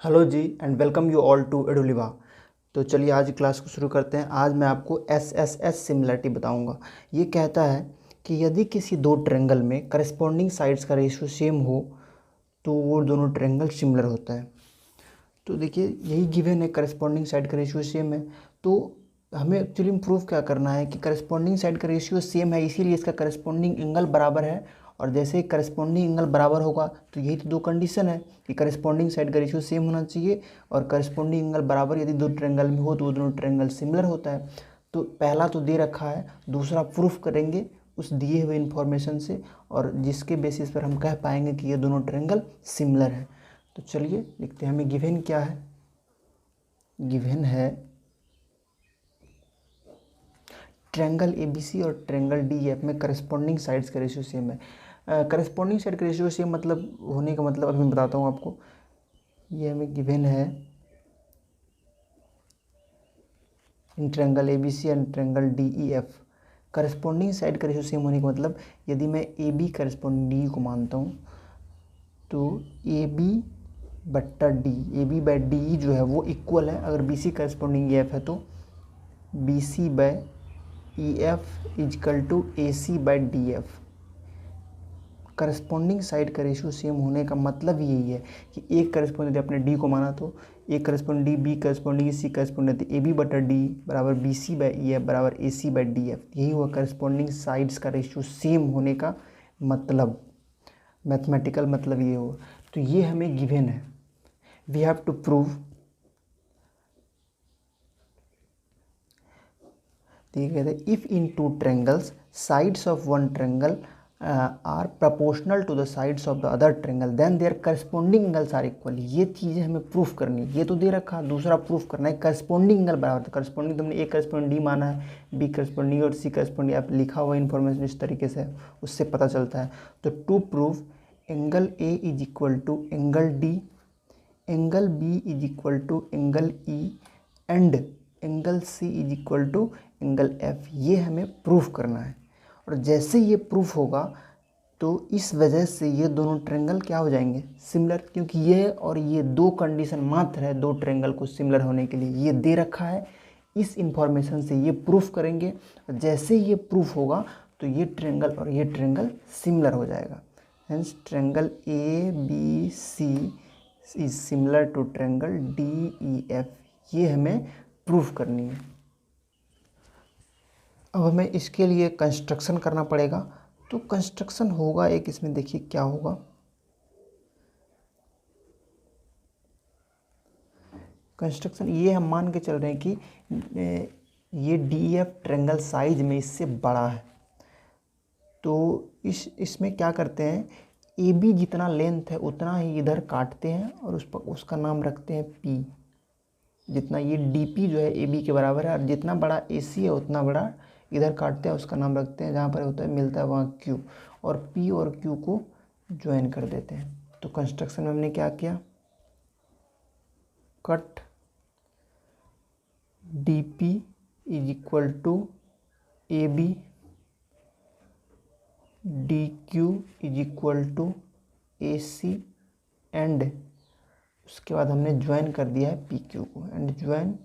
Hello ji and welcome you all to Eduliva. तो चलिए आज क्लास को शुरू करते हैं। आज मैं आपको एस सिमिलरिटी बताऊंगा। ये कहता है कि यदि किसी दो ट्रायंगल में करस्पॉन्डिंग साइड्स का रेशियो सेम हो तो वो दोनों ट्रायंगल सिमिलर होता है। तो देखिए यही गिवन है, करस्पॉन्डिंग साइड का रेशियो सेम है। तो हमें एक्चुअली प्रूफ क्या करना है कि करस्पॉन्डिंग साइड का रेशियो सेम है, इसीलिए इसका करस्पॉन्डिंग एंगल बराबर है। और जैसे ही करस्पॉन्डिंग एंगल बराबर होगा तो यही तो दो कंडीशन है कि करस्पॉन्डिंग साइड का रेशियो सेम होना चाहिए और करस्पॉन्डिंग एंगल बराबर यदि दो ट्रायंगल में हो तो वो दोनों ट्रायंगल सिमिलर होता है। तो पहला तो दे रखा है, दूसरा प्रूफ करेंगे उस दिए हुए इन्फॉर्मेशन से, और जिसके बेसिस पर हम कह पाएंगे कि ये दोनों ट्रायंगल सिमिलर है। तो चलिए लिखते हैं। हमें गिवन क्या है? गिवन है ट्रायंगल ABC और ट्रायंगल DEF में करस्पॉन्डिंग साइड्स का रेशियो सेम है। करस्पॉन्डिंग साइड का रेशियो सेम मतलब होने का मतलब अभी मैं बताता हूँ आपको। ये हमें गिवन है in triangle ABC and triangle DEF corresponding side का रेशियो सेम होने का मतलब यदि मैं AB करस्पॉन्डिंग DE को मानता हूँ तो AB बट्टा D, AB बाई DE जो है वो इक्वल है। अगर BC करस्पॉन्डिंग EF है तो BC by EF equal to AC by DF। Corresponding side का रेशियो सेम होने का मतलब यही है कि एक करस्पॉन्डिंग यदि अपने D को माना तो एक corresponding D, B corresponding C corresponding AB बटा D बराबर BC बाई EF बराबर AC बाई DF। यही हुआ करस्पॉन्डिंग साइड्स का रेशियो सेम होने का मतलब, मैथमेटिकल मतलब ये हुआ। तो ये हमें गिवन है। वी हैव टू प्रूव, ठीक है, if in two triangles sides of one triangle are proportional to the sides of the other triangle then their corresponding angles are equal. ये चीज़ें हमें प्रूफ करनी है। ये तो दे रखा, दूसरा प्रूफ करना है करस्पॉन्डिंग एंगल बराबर। तो करस्पॉन्डिंग तुमने ए करस्पॉन्डिंग डी माना है, बी करस्पॉन्डिंग और सी करस्पॉन्डिंग आप लिखा हुआ इन्फॉर्मेशन इस तरीके से उससे पता चलता है। तो to prove angle A is equal to angle D, angle B is equal to angle E and angle C is equal to angle F, ये हमें प्रूफ करना है। और जैसे ये प्रूफ होगा तो इस वजह से ये दोनों ट्रायंगल क्या हो जाएंगे? सिमिलर, क्योंकि ये और ये दो कंडीशन मात्र है दो ट्रायंगल को सिमिलर होने के लिए। ये दे रखा है, इस इंफॉर्मेशन से ये प्रूफ करेंगे। और जैसे ये प्रूफ होगा तो ये ट्रायंगल और ये ट्रायंगल सिमिलर हो जाएगा। Hence triangle ABC is similar to triangle DEF, ये हमें प्रूफ करनी है। अब हमें इसके लिए कंस्ट्रक्शन करना पड़ेगा। तो कंस्ट्रक्शन होगा एक, इसमें देखिए क्या होगा। कंस्ट्रक्शन ये हम मान के चल रहे हैं कि ये DEF ट्रायंगल साइज में इससे बड़ा है। तो इसमें क्या करते हैं, AB जितना लेंथ है उतना ही इधर काटते हैं और उसका नाम रखते हैं P। जितना ये DP जो है AB के बराबर है, और जितना बड़ा AC है उतना बड़ा इधर काटते हैं, उसका नाम रखते हैं, जहाँ पर होता है मिलता है वहाँ Q, और P और Q को ज्वाइन कर देते हैं। तो कंस्ट्रक्शन में हमने क्या किया, cut DP is equal to AB, DQ is equal to AC and उसके बाद हमने ज्वाइन कर दिया है PQ को, एंड ज्वाइन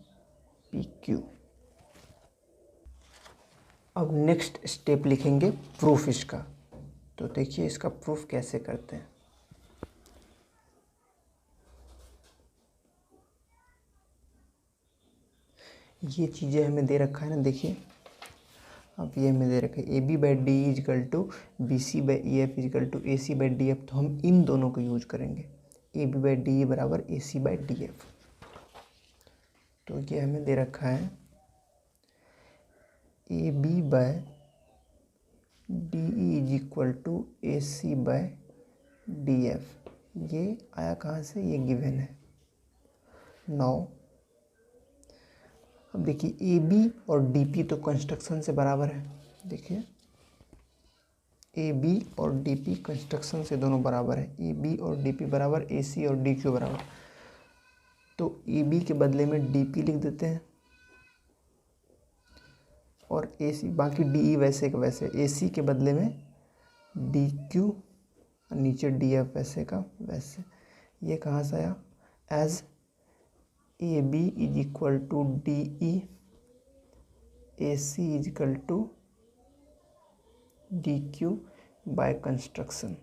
PQ। अब नेक्स्ट स्टेप लिखेंगे प्रूफ इसका। तो देखिए इसका प्रूफ कैसे करते हैं। ये चीज़ें हमें दे रखा है ना, देखिए अब ये हमें दे रखा है AB by D equal to BC by EF equal to AC by DF। तो हम इन दोनों को यूज करेंगे, AB बाई DE बराबर AC बाई DF। तो ये हमें दे रखा है AB by DE is equal to AC by DF। ये आया कहाँ से? ये गिवन है। नाउ अब देखिए AB और DP तो कंस्ट्रक्शन से बराबर है। देखिए AB और DP कंस्ट्रक्शन से दोनों बराबर है। AB और DP बराबर AC और DQ बराबर। तो AB के बदले में DP लिख देते हैं और AC, बाकी DE वैसे का वैसे, AC के बदले में DQ और नीचे DF वैसे का वैसे। ये कहाँ से आया? As A B is equal to D E, A C is equal to D Q by construction.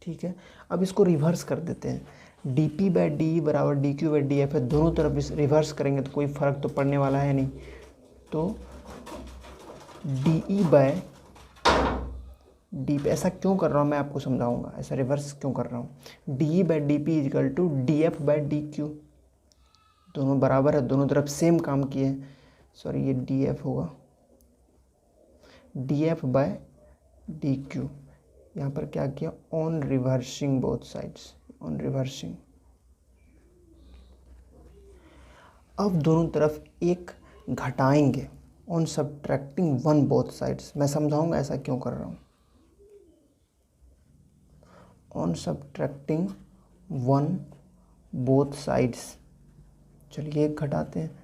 ठीक है, अब इसको रिवर्स कर देते हैं। D P by D E बराबर D Q by D F है, दोनों तरफ इस रिवर्स करेंगे तो कोई फर्क तो पड़ने वाला है नहीं। तो D E by D P, ऐसा क्यों कर रहा हूँ मैं आपको समझाऊंगा, ऐसा रिवर्स क्यों कर रहा हूँ। D E by D P is equal to D F by D Q, दोनों बराबर है, दोनों तरफ सेम काम किए। सॉरी, ये डी एफ होगा, D F by D Q. यहाँ पर क्या किया, on reversing both sides, on reversing. अब दोनों तरफ एक घटाएंगे, on subtracting one both sides. मैं समझाऊंगा ऐसा क्यों कर रहा हूँ। On subtracting one both sides, चलिए एक घटाते हैं।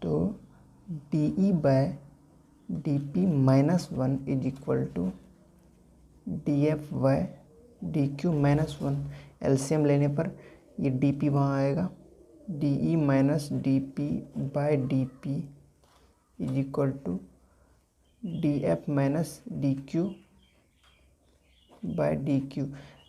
तो D E by D P minus one is equal to D F by D Q minus one. LCM लेने पर ये डी पी वहाँ आएगा, D E minus D P by D P is equal to D F minus D Q by D Q.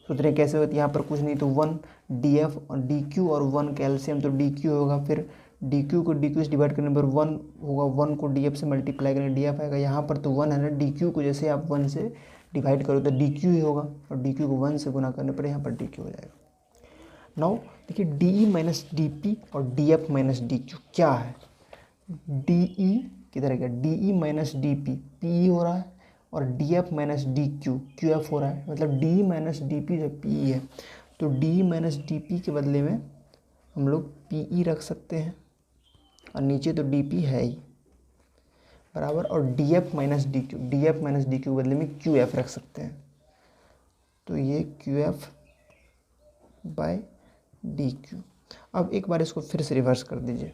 सोच रहे कैसे होती है, यहाँ पर कुछ नहीं तो वन, डी एफ और डी क्यू और वन का एलसीएम तो डी क्यू होगा, फिर डी क्यू को डी क्यू से डिवाइड करने पर वन होगा, वन को डी एफ से मल्टीप्लाई करेंगे डी एफ आएगा। यहाँ पर तो वन है ना, डी क्यू को जैसे आप वन से डिवाइड करो तो डी क्यू ही होगा, और डी क्यू को वन से गुना करने पर यहाँ पर डी क्यू हो जाएगा। नाउ देखिए, D E minus D P और D F minus D Q क्या है। डी ई किधर गया, D E minus D P, P E हो रहा है, और D F minus D Q, Q F हो रहा है। मतलब D E minus D P जब पी ई है तो D E minus D P के बदले में हम लोग पी ई रख सकते हैं, और नीचे तो डी पी है ही बराबर, और D F minus D Q, D F minus D Q के बदले में क्यू एफ रख सकते हैं। तो ये Q F by D Q. अब एक बार इसको फिर से रिवर्स कर दीजिए।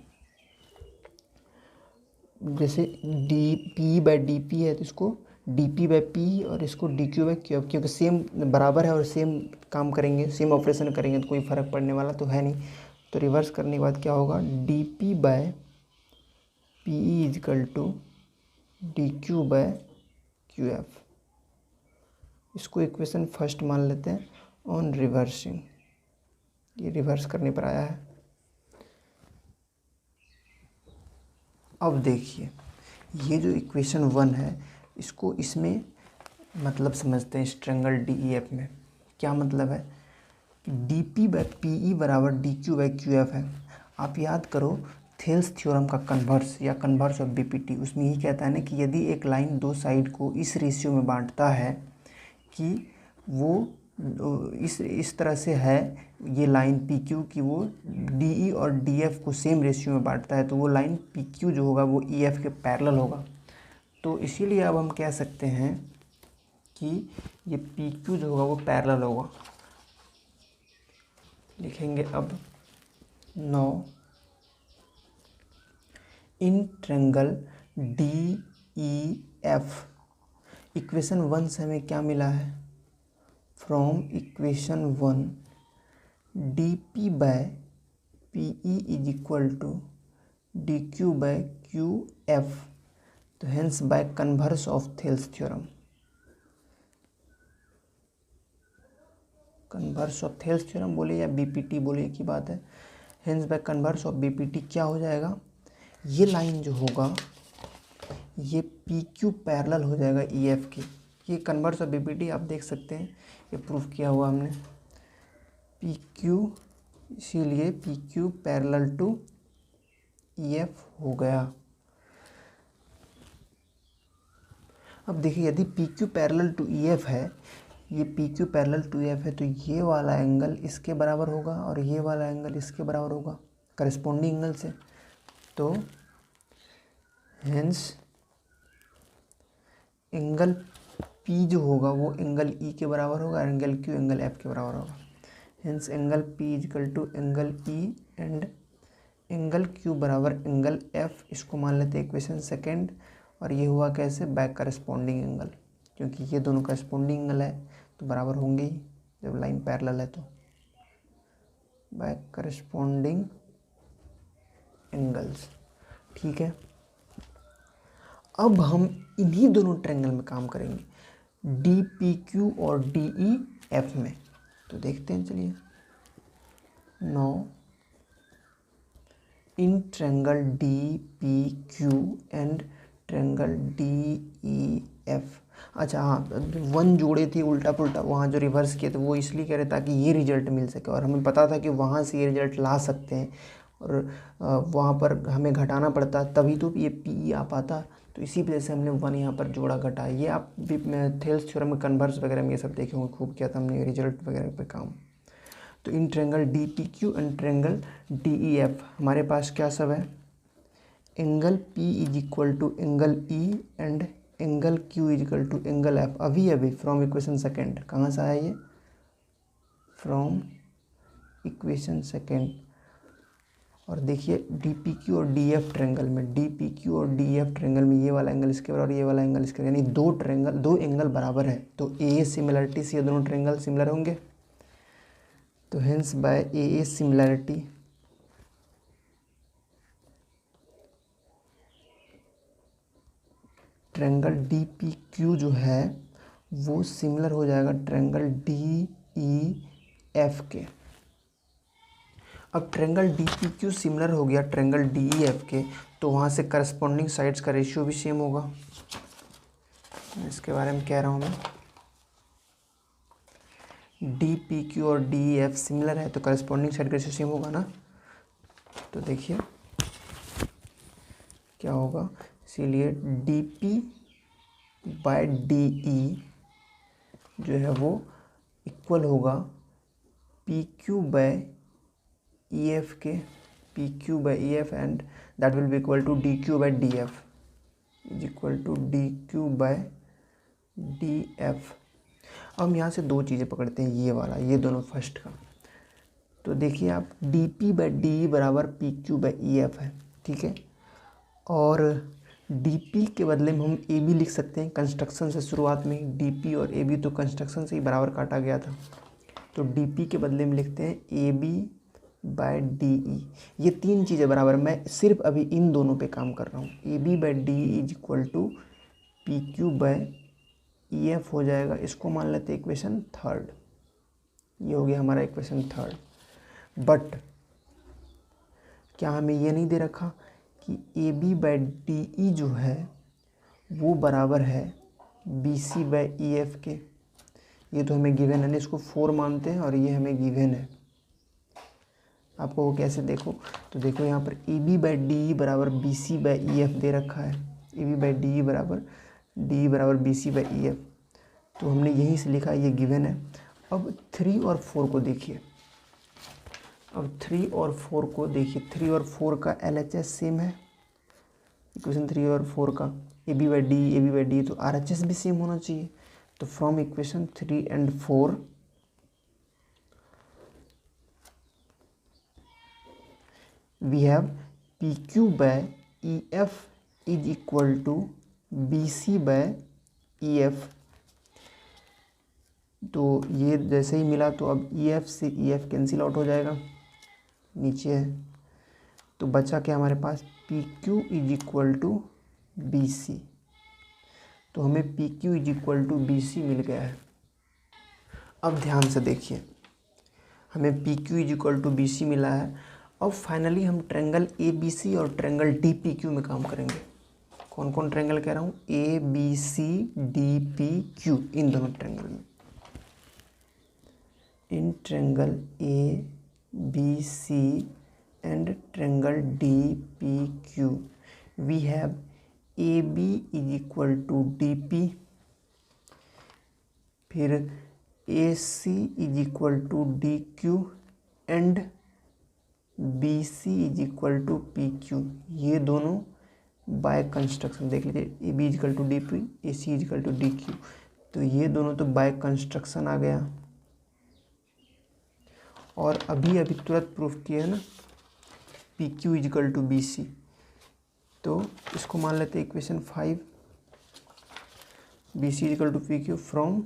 जैसे D P by D P है तो इसको डी पी बाई पी और इसको डी क्यू बाई क्यू, क्योंकि सेम बराबर है और सेम काम करेंगे, सेम ऑपरेशन करेंगे तो कोई फ़र्क पड़ने वाला तो है नहीं। तो रिवर्स करने के बाद क्या होगा, D P by P E equal to D Q by Q F. इसको इक्वेशन फर्स्ट मान लेते हैं ऑन रिवर्सिंग, ये रिवर्स करने पर आया है। अब देखिए, ये जो इक्वेशन वन है इसको इसमें मतलब समझते हैं इस ट्रायंगल डी ई एफ में। क्या मतलब है कि D P by P E बराबर D Q by Q F है। आप याद करो थेल्स थ्योरम का कन्वर्स या converse of B P T, उसमें यही कहता है ना कि यदि एक लाइन दो साइड को इस रेशियो में बांटता है कि वो इस तरह से है, ये लाइन पी क्यू की वो डी ई और डी एफ को सेम रेशियो में बांटता है, तो वो लाइन पी क्यू जो होगा वो ई एफ के पैरेलल होगा। तो इसीलिए अब हम कह सकते हैं कि ये पी क्यू जो होगा वो पैरेलल होगा। लिखेंगे अब, now in triangle D E F, equation one से हमें क्या मिला है, from equation one D P by P E is equal to D Q by Q F. तो hence by converse of Thales theorem, converse of Thales theorem बोले या BPT बोले एक ही बात है। Hence by converse of BPT क्या हो जाएगा, ये लाइन जो होगा ये पी क्यू पैरेलल हो जाएगा ई एफ की। ये कन्वर्स ऑफ बीपीटी आप देख सकते हैं, ये प्रूफ किया हुआ हमने, पी क्यू, इसीलिए P Q parallel to E F हो गया। अब देखिए, यदि P Q parallel to E F है, ये P Q parallel to E F है, तो ये वाला एंगल इसके बराबर होगा और ये वाला एंगल इसके बराबर होगा करस्पॉन्डिंग एंगल से। तो हेंस एंगल पी जो होगा वो एंगल ई के बराबर होगा, एंगल क्यू एंगल एफ के बराबर होगा। Hence angle P is equal to angle E and angle Q बराबर एंगल एफ। इसको मान लेते हैं इक्वेशन सेकेंड। और ये हुआ कैसे, बाय करस्पॉन्डिंग एंगल, क्योंकि ये दोनों करस्पॉन्डिंग एंगल है तो बराबर होंगे ही जब लाइन पैरेलल है तो, बाय करस्पॉन्डिंग एंगल्स। ठीक है, अब हम इन्हीं दोनों ट्रायंगल में काम करेंगे, डी पी क्यू और डी ई एफ में। तो देखते हैं, चलिए। No in triangle D P Q and triangle D E F. अच्छा हाँ, वन जोड़े थे उल्टा पुल्टा, वहाँ जो रिवर्स किए थे वो इसलिए कह रहे ताकि ये रिजल्ट मिल सके, और हमें पता था कि वहाँ से ये रिजल्ट ला सकते हैं, और वहाँ पर हमें घटाना पड़ता तभी तो ये पी आ पाता। तो इसी वजह से हमने वन यहाँ पर जोड़ा घटा। ये आप भी थेल्स थ्योरम में, कन्वर्स वगैरह में ये सब देखे होंगे, खूब किया था हमने रिजल्ट वगैरह पे काम। तो इन triangle D P Q and triangle D E F हमारे पास क्या सब है, angle P is equal to angle E and angle Q is equal to angle F. अभी फ्रॉम इक्वेशन सेकेंड, कहाँ से आया ये, फ्रॉम इक्वेशन सेकेंड। और देखिए डी पी क्यू और डी एफ ट्रायंगल में, डी पी क्यू और डी एफ ट्रायंगल में ये वाला एंगल इसके बराबर, ये वाला एंगल इसके, यानी दो एंगल बराबर है, तो ए सिमिलरिटी से ये दोनों ट्रायंगल सिमिलर होंगे। तो hence by a similarity triangle D P Q जो है वो सिमिलर हो जाएगा ट्रायंगल डी ई एफ के। अब triangle D P Q similar हो गया ट्रायंगल डी ई एफ के, तो वहाँ से करस्पॉन्डिंग साइड्स का रेशियो भी सेम होगा। इसके बारे में कह रहा हूँ मैं, डी पी क्यू और डी ई एफ सिमिलर है तो करस्पॉन्डिंग साइड का रेशियो सेम होगा ना। तो देखिए क्या होगा, इसीलिए D P by D E जो है वो इक्वल होगा P Q by E F के, P Q by E F, and that will be equal to D Q by D F is equal to D Q by D F. अब हम यहाँ से दो चीज़ें पकड़ते हैं, ये वाला, ये दोनों फर्स्ट का। तो देखिए आप D P by D E बराबर P Q by E F है, ठीक है। और डी पी के बदले में हम ए बी लिख सकते हैं, कंस्ट्रक्शन से शुरुआत में डी पी और ए बी तो कंस्ट्रक्शन से ही बराबर काटा गया था। तो डी पी के बदले में लिखते हैं A B by D E. ये तीन चीज़ें बराबर, मैं सिर्फ अभी इन दोनों पे काम कर रहा हूँ। A B by D E is equal to P Q by E F हो जाएगा। इसको मान लेते हैं इक्वेशन थर्ड, ये हो गया हमारा इक्वेशन थर्ड। बट क्या हमें ये नहीं दे रखा कि A B by D E जो है वो बराबर है B C by E F के। ये तो हमें गिवन है ना, इसको 4 मानते हैं और ये हमें गिवन है। आपको वो कैसे देखो, तो देखो यहाँ पर A B by D E बराबर B C by E F दे रखा है। A B by D E बराबर डी बराबर B C by E F, तो हमने यहीं से लिखा, ये गिवन है। अब 3 और 4 को देखिए, अब 3 और 4 को देखिए, 3 और 4 का LHS सेम है। इक्वेशन 3 और 4 का ए बी बाई डी, तो RHS भी सेम होना चाहिए। तो from equation 3 and 4 we have P Q by E F is equal to B C by E F. तो ये जैसे ही मिला तो अब ई एफ से ई एफ कैंसिल आउट हो जाएगा, नीचे है। तो बचा क्या हमारे पास, P Q is equal to B C. तो हमें P Q is equal to B C मिल गया है। अब ध्यान से देखिए, हमें P Q is equal to B C मिला है। अब फाइनली हम ट्रायंगल ए बी सी और ट्रायंगल डी पी क्यू में काम करेंगे। कौन कौन ट्रायंगल कह रहा हूँ, A B C D P Q, इन दोनों ट्रायंगल में। In triangle A B C and triangle D P Q we have A B is equal to D P, फिर A C is equal to D Q and B C is equal to P Q. ये दोनों by construction देख लीजिए, A B is equal to D P, A C is equal to D Q, तो ये दोनों तो by construction आ गया। और अभी तुरंत प्रूफ किया है ना, P Q is equal to B C. तो इसको मान लेते हैं equation 5, B C is equal to P Q from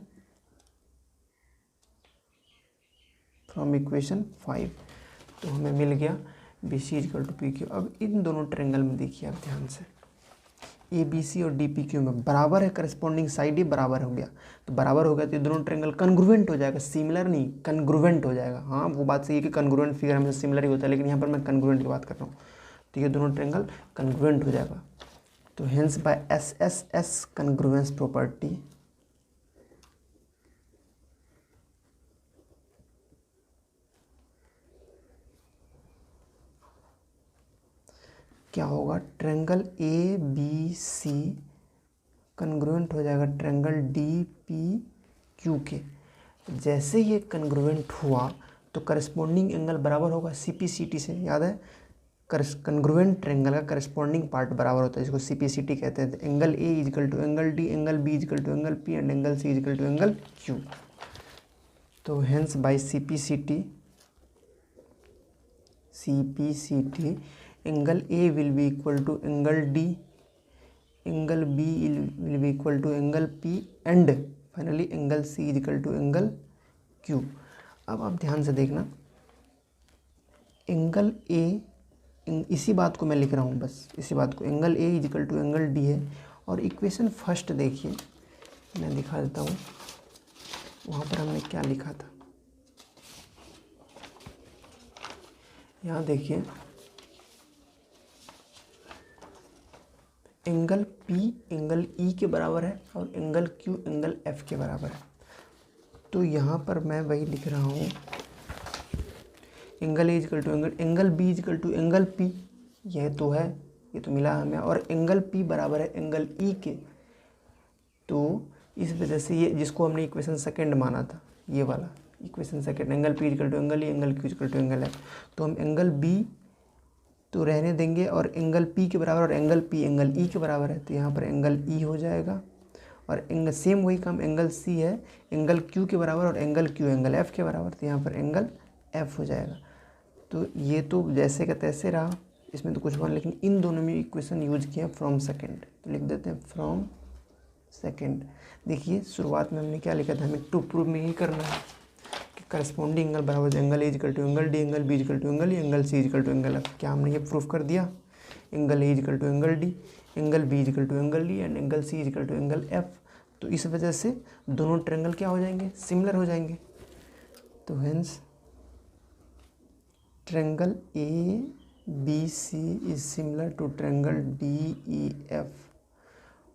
from equation 5। तो हमें मिल गया B C equal to P Q. अब इन दोनों ट्रायंगल में देखिए आप ध्यान से, ए बी सी और डी पी क्यू में बराबर है, करस्पॉन्डिंग साइड ही बराबर हो गया। तो बराबर हो गया तो ये दोनों ट्रायंगल कन्ग्रुएंट हो जाएगा, सिमिलर नहीं कन्ग्रुएंट हो जाएगा। हाँ वो बात सही है कि कन्ग्रुएंट फिगर हमेशा सिमिलर ही होता है, लेकिन यहाँ पर मैं कन्ग्रुएंट की बात कर रहा हूँ। तो ये दोनों ट्रायंगल कन्ग्रुएंट हो जाएगा। तो hence by S S S congruence property क्या होगा, triangle A B C congruent हो जाएगा ट्रायंगल डी पी क्यू के। जैसे ये कन्ग्रुएंट हुआ तो करस्पॉन्डिंग एंगल बराबर होगा सी पी सी टी से। याद है कन्ग्रुएंट ट्रायंगल का करस्पॉन्डिंग पार्ट बराबर होता है, जिसको सी पी सी टी कहते हैं। Angle A is equal to angle D, angle B is equal to angle P and angle C is equal to angle Q. तो hence by C P C T angle A will be equal to angle D, angle B will be equal to angle P and finally angle C is equal to angle Q. अब आप ध्यान से देखना, angle A, इसी बात को मैं लिख रहा हूँ, बस इसी बात को, angle A is equal to angle D है। और इक्वेशन फर्स्ट देखिए, मैं दिखा देता हूँ वहाँ पर हमने क्या लिखा था। यहाँ देखिए एंगल P एंगल E के बराबर है और एंगल Q एंगल F के बराबर है। तो यहाँ पर मैं वही लिख रहा हूँ, angle A is equal to angle B is equal to angle P, यह तो है, ये तो मिला हमें, और एंगल P बराबर है एंगल E के। तो इस वजह से ये जिसको हमने इक्वेशन सेकंड माना था, ये वाला equation second, angle P is equal to angle E angle Q is equal to angle F, तो हम एंगल B तो रहने देंगे और एंगल P के बराबर और एंगल P एंगल E के बराबर है, तो यहाँ पर एंगल E हो जाएगा। और एंगल सेम वही काम एंगल C है एंगल Q के बराबर और एंगल Q एंगल F के बराबर, तो यहाँ पर एंगल F हो जाएगा। तो ये तो जैसे का तैसे रहा, इसमें तो कुछ हुआ, लेकिन इन दोनों में इक्वेशन यूज किया फ्रॉम सेकेंड, तो लिख देते हैं फ्रॉम सेकेंड। देखिए शुरुआत में हमने क्या लिखा था, हमें टू प्रूव में ही करना है कि करस्पॉन्डिंग एंगल बराबर angle A is equal to angle D, angle B is equal to angle E, angle C is equal to angle F. क्या हमने ये प्रूफ कर दिया, angle A is equal to angle D, angle B is equal to angle D and angle C is equal to angle F. तो इस वजह से दोनों ट्रायंगल क्या हो जाएंगे, सिमिलर हो जाएंगे। तो hence triangle A B C is similar to triangle D E F,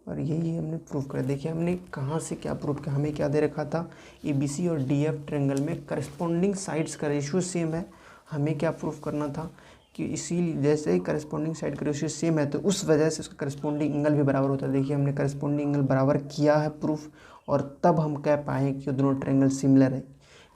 और यही हमने प्रूव कर। देखिए हमने कहाँ से क्या प्रूव किया, हमें क्या दे रखा था, ए बी सी और डी एफ ट्रायंगल में करस्पॉन्डिंग साइड्स का रेशियो सेम है। हमें क्या प्रूफ करना था कि इसीलिए जैसे ही करस्पॉन्डिंग साइड का रेशियो सेम है तो उस वजह से उसका करस्पॉन्डिंग एंगल भी बराबर होता है। देखिए हमने करस्पॉन्डिंग एंगल बराबर किया है प्रूफ, और तब हम कह पाए कि दोनों ट्रायंगल सिमिलर है।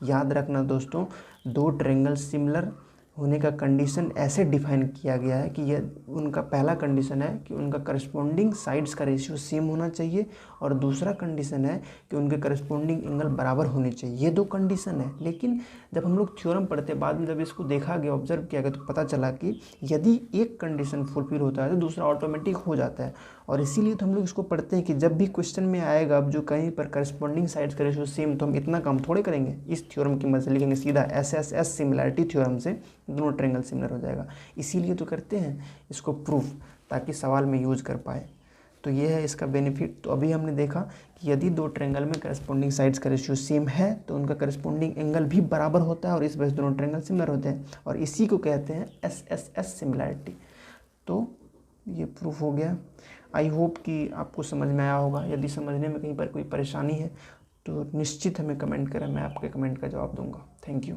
याद रखना दोस्तों, दो ट्रायंगल सिमिलर होने का कंडीशन ऐसे डिफाइन किया गया है कि यह उनका पहला कंडीशन है कि उनका करस्पॉन्डिंग साइड्स का रेशियो सेम होना चाहिए, और दूसरा कंडीशन है कि उनके करस्पॉन्डिंग एंगल बराबर होने चाहिए। ये दो कंडीशन है, लेकिन जब हम लोग थ्योरम पढ़ते बाद में जब इसको देखा गया, ऑब्जर्व किया गया, तो पता चला कि यदि एक कंडीशन फुलफिल होता है तो दूसरा ऑटोमेटिक हो जाता है। और इसीलिए तो हम लोग इसको पढ़ते हैं कि जब भी क्वेश्चन में आएगा अब जो कहीं पर करस्पॉन्डिंग साइड्स का रेशियो सेम, तो हम इतना काम थोड़े करेंगे, इस थ्योरम की मदद से लिखेंगे सीधा S S S similarity theorem से दोनों ट्रायंगल सिमिलर हो जाएगा। इसीलिए तो करते हैं इसको प्रूफ, ताकि सवाल में यूज कर पाए। तो ये है इसका बेनिफिट। तो अभी हमने देखा कि यदि दो ट्रायंगल में करस्पॉन्डिंग साइड्स का रेशियो सेम है तो उनका करस्पॉन्डिंग एंगल भी बराबर होता है, और इस वजह से दोनों ट्रायंगल सिमिलर होते हैं, और इसी को कहते हैं एस एस एस सिमिलैरिटी। तो ये प्रूफ हो गया। आई होप कि आपको समझ में आया होगा। यदि समझने में कहीं पर कोई परेशानी है तो निश्चित हमें कमेंट करें, मैं आपके कमेंट का जवाब दूंगा। Thank you.